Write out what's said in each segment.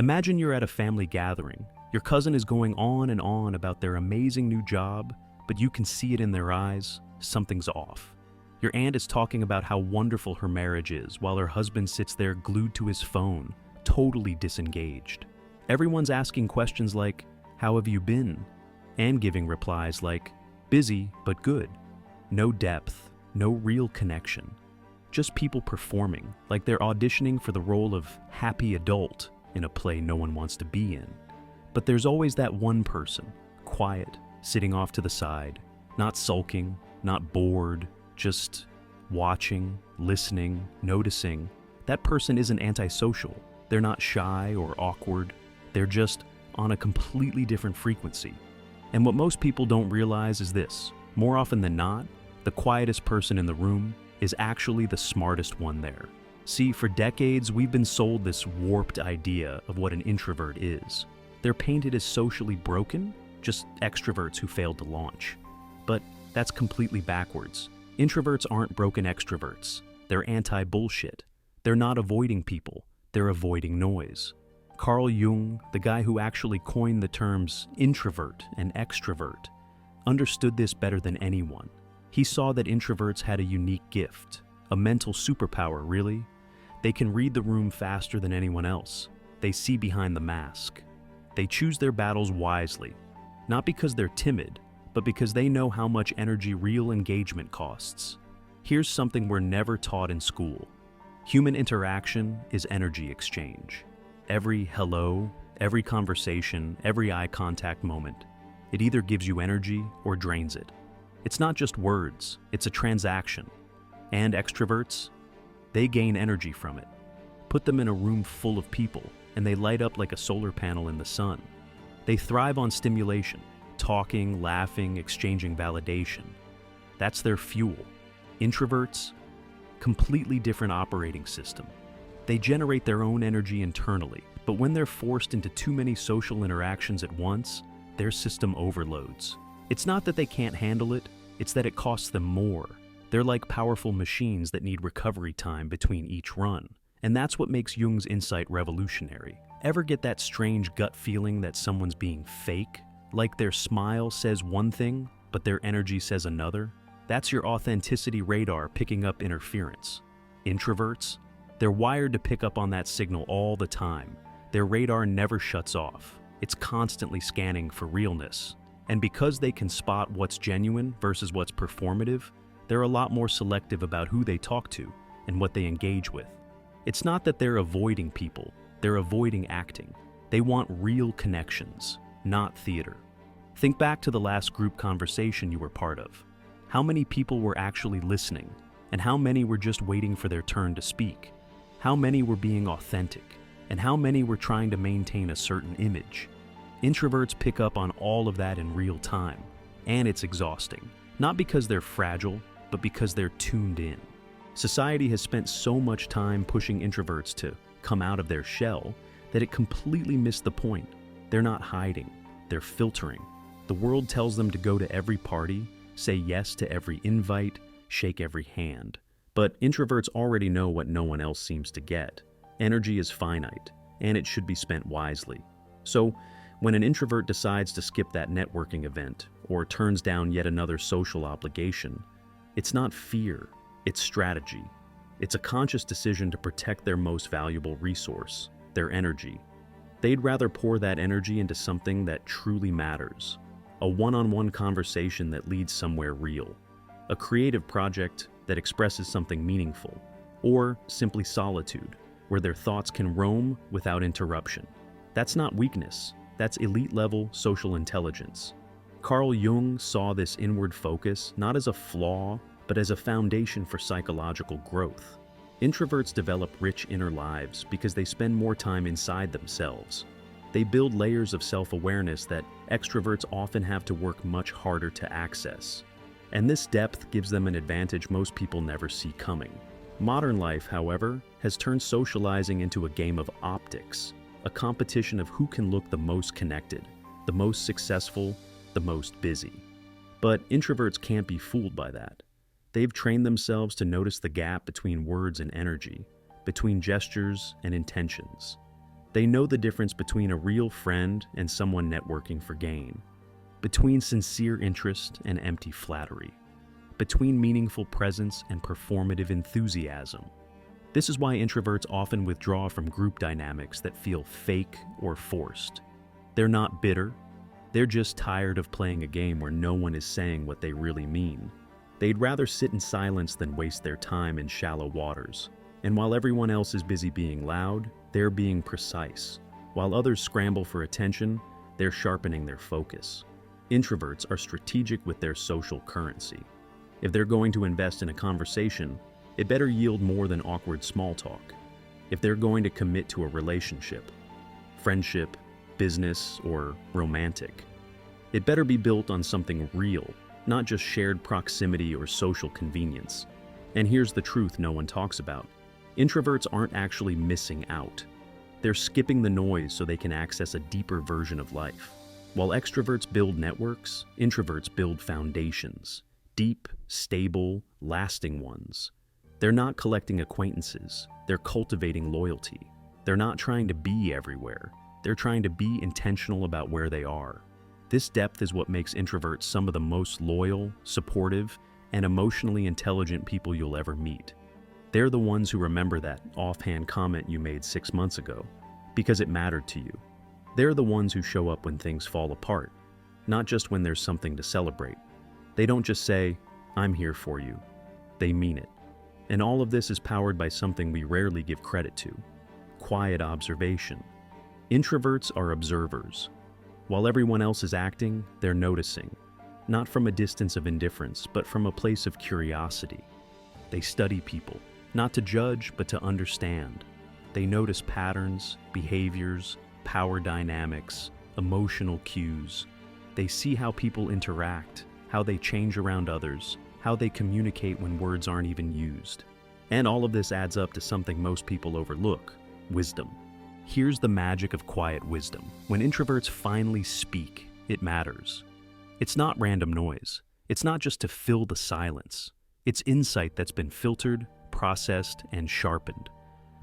Imagine you're at a family gathering. Your cousin is going on and on about their amazing new job, but you can see it in their eyes. Something's off. Your aunt is talking about how wonderful her marriage is, while her husband sits there glued to his phone, totally disengaged. Everyone's asking questions like, "How have you been?" and giving replies like, "Busy, but good." No depth, no real connection. Just people performing, like they're auditioning for the role of happy adult in a play no one wants to be in. But there's always that one person, quiet, sitting off to the side, not sulking, not bored, just watching, listening, noticing. That person isn't antisocial. They're not shy or awkward. They're just on a completely different frequency. And what most people don't realize is this: more often than not, the quietest person in the room is actually the smartest one there. See, for decades, we've been sold this warped idea of what an introvert is. They're painted as socially broken, just extroverts who failed to launch. But that's completely backwards. Introverts aren't broken extroverts. They're anti-bullshit. They're not avoiding people. They're avoiding noise. Carl Jung, the guy who actually coined the terms introvert and extrovert, understood this better than anyone. He saw that introverts had a unique gift, a mental superpower, really. They can read the room faster than anyone else. They see behind the mask. They choose their battles wisely, not because they're timid, but because they know how much energy real engagement costs. Here's something we're never taught in school. Human interaction is energy exchange. Every hello, every conversation, every eye contact moment, it either gives you energy or drains it. It's not just words, it's a transaction. And extroverts, they gain energy from it. Put them in a room full of people, and they light up like a solar panel in the sun. They thrive on stimulation, talking, laughing, exchanging validation. That's their fuel. Introverts, completely different operating system. They generate their own energy internally, but when they're forced into too many social interactions at once, their system overloads. It's not that they can't handle it, it's that it costs them more. They're like powerful machines that need recovery time between each run. And that's what makes Jung's insight revolutionary. Ever get that strange gut feeling that someone's being fake? Like their smile says one thing, but their energy says another? That's your authenticity radar picking up interference. Introverts? They're wired to pick up on that signal all the time. Their radar never shuts off. It's constantly scanning for realness. And because they can spot what's genuine versus what's performative, they're a lot more selective about who they talk to and what they engage with. It's not that they're avoiding people, they're avoiding acting. They want real connections, not theater. Think back to the last group conversation you were part of. How many people were actually listening, and how many were just waiting for their turn to speak? How many were being authentic, and how many were trying to maintain a certain image? Introverts pick up on all of that in real time, and it's exhausting. Not because they're fragile, but because they're tuned in. Society has spent so much time pushing introverts to come out of their shell that it completely missed the point. They're not hiding, they're filtering. The world tells them to go to every party, say yes to every invite, shake every hand. But introverts already know what no one else seems to get. Energy is finite, and it should be spent wisely. So, when an introvert decides to skip that networking event or turns down yet another social obligation, it's not fear, it's strategy. It's a conscious decision to protect their most valuable resource, their energy. They'd rather pour that energy into something that truly matters, a one-on-one conversation that leads somewhere real, a creative project that expresses something meaningful, or simply solitude, where their thoughts can roam without interruption. That's not weakness, that's elite-level social intelligence. Carl Jung saw this inward focus not as a flaw, but as a foundation for psychological growth. Introverts develop rich inner lives because they spend more time inside themselves. They build layers of self-awareness that extroverts often have to work much harder to access. And this depth gives them an advantage most people never see coming. Modern life, however, has turned socializing into a game of optics, a competition of who can look the most connected, the most successful, the most busy. But introverts can't be fooled by that. They've trained themselves to notice the gap between words and energy, between gestures and intentions. They know the difference between a real friend and someone networking for gain, between sincere interest and empty flattery, between meaningful presence and performative enthusiasm. This is why introverts often withdraw from group dynamics that feel fake or forced. They're not bitter, they're just tired of playing a game where no one is saying what they really mean. They'd rather sit in silence than waste their time in shallow waters. And while everyone else is busy being loud, they're being precise. While others scramble for attention, they're sharpening their focus. Introverts are strategic with their social currency. If they're going to invest in a conversation, it better yield more than awkward small talk. If they're going to commit to a relationship, friendship, business, or romantic, it better be built on something real, not just shared proximity or social convenience. And here's the truth no one talks about. Introverts aren't actually missing out. They're skipping the noise so they can access a deeper version of life. While extroverts build networks, introverts build foundations. Deep, stable, lasting ones. They're not collecting acquaintances, they're cultivating loyalty. They're not trying to be everywhere, they're trying to be intentional about where they are. This depth is what makes introverts some of the most loyal, supportive, and emotionally intelligent people you'll ever meet. They're the ones who remember that offhand comment you made 6 months ago, because it mattered to you. They're the ones who show up when things fall apart, not just when there's something to celebrate. They don't just say, "I'm here for you." They mean it. And all of this is powered by something we rarely give credit to: quiet observation. Introverts are observers. While everyone else is acting, they're noticing, not from a distance of indifference, but from a place of curiosity. They study people, not to judge, but to understand. They notice patterns, behaviors, power dynamics, emotional cues. They see how people interact, how they change around others, how they communicate when words aren't even used. And all of this adds up to something most people overlook: wisdom. Here's the magic of quiet wisdom. When introverts finally speak, it matters. It's not random noise. It's not just to fill the silence. It's insight that's been filtered, processed, and sharpened.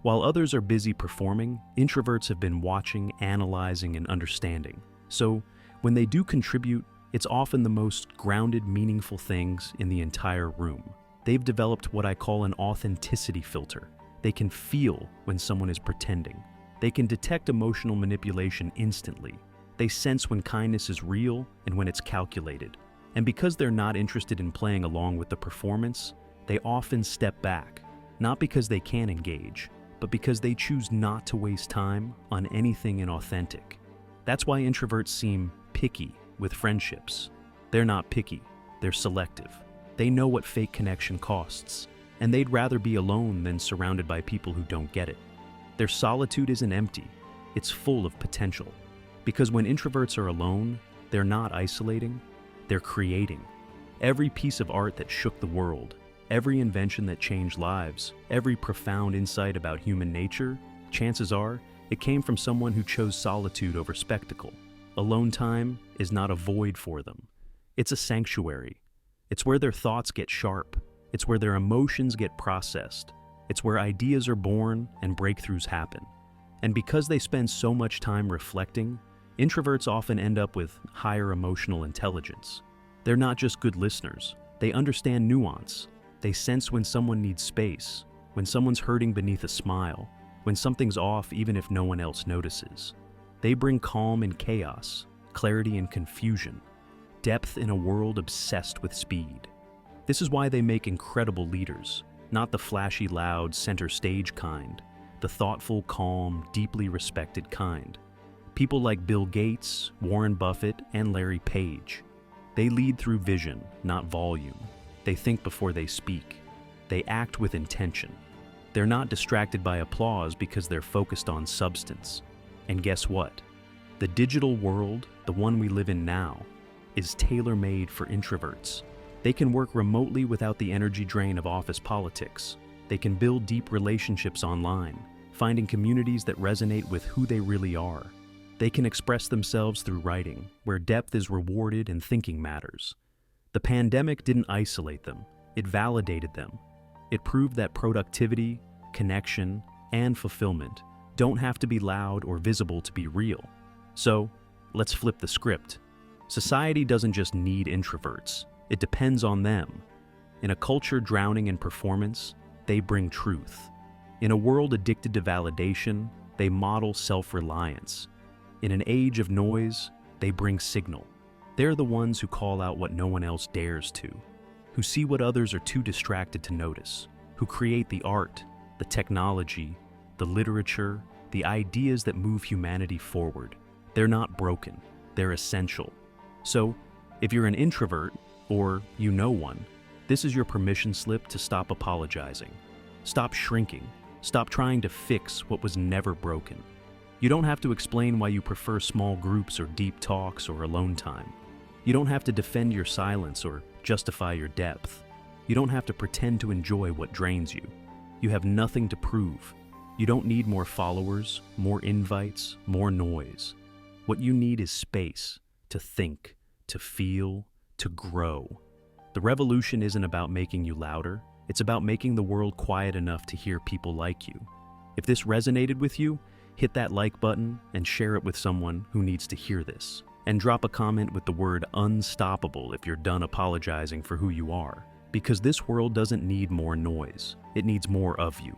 While others are busy performing, introverts have been watching, analyzing, and understanding. So, when they do contribute, it's often the most grounded, meaningful things in the entire room. They've developed what I call an authenticity filter. They can feel when someone is pretending. They can detect emotional manipulation instantly. They sense when kindness is real and when it's calculated. And because they're not interested in playing along with the performance, they often step back, not because they can't engage, but because they choose not to waste time on anything inauthentic. That's why introverts seem picky with friendships. They're not picky, they're selective. They know what fake connection costs, and they'd rather be alone than surrounded by people who don't get it. Their solitude isn't empty, it's full of potential. Because when introverts are alone, they're not isolating, they're creating. Every piece of art that shook the world, every invention that changed lives, every profound insight about human nature, chances are it came from someone who chose solitude over spectacle. Alone time is not a void for them. It's a sanctuary. It's where their thoughts get sharp. It's where their emotions get processed. It's where ideas are born and breakthroughs happen. And because they spend so much time reflecting, introverts often end up with higher emotional intelligence. They're not just good listeners. They understand nuance. They sense when someone needs space, when someone's hurting beneath a smile, when something's off even if no one else notices. They bring calm in chaos, clarity in confusion, depth in a world obsessed with speed. This is why they make incredible leaders, not the flashy, loud, center stage kind, the thoughtful, calm, deeply respected kind. People like Bill Gates, Warren Buffett, and Larry Page. They lead through vision, not volume. They think before they speak. They act with intention. They're not distracted by applause because they're focused on substance. And guess what? The digital world, the one we live in now, is tailor-made for introverts. They can work remotely without the energy drain of office politics. They can build deep relationships online, finding communities that resonate with who they really are. They can express themselves through writing, where depth is rewarded and thinking matters. The pandemic didn't isolate them, it validated them. It proved that productivity, connection, and fulfillment, don't have to be loud or visible to be real. So, let's flip the script. Society doesn't just need introverts, it depends on them. In a culture drowning in performance, they bring truth. In a world addicted to validation, they model self-reliance. In an age of noise, they bring signal. They're the ones who call out what no one else dares to, who see what others are too distracted to notice, who create the art, the technology, the literature, the ideas that move humanity forward. They're not broken, they're essential. So, if you're an introvert, or you know one, this is your permission slip to stop apologizing. Stop shrinking. Stop trying to fix what was never broken. You don't have to explain why you prefer small groups or deep talks or alone time. You don't have to defend your silence or justify your depth. You don't have to pretend to enjoy what drains you. You have nothing to prove. You don't need more followers, more invites, more noise. What you need is space to think, to feel, to grow. The revolution isn't about making you louder. It's about making the world quiet enough to hear people like you. If this resonated with you, hit that like button and share it with someone who needs to hear this. And drop a comment with the word unstoppable if you're done apologizing for who you are. Because this world doesn't need more noise. It needs more of you.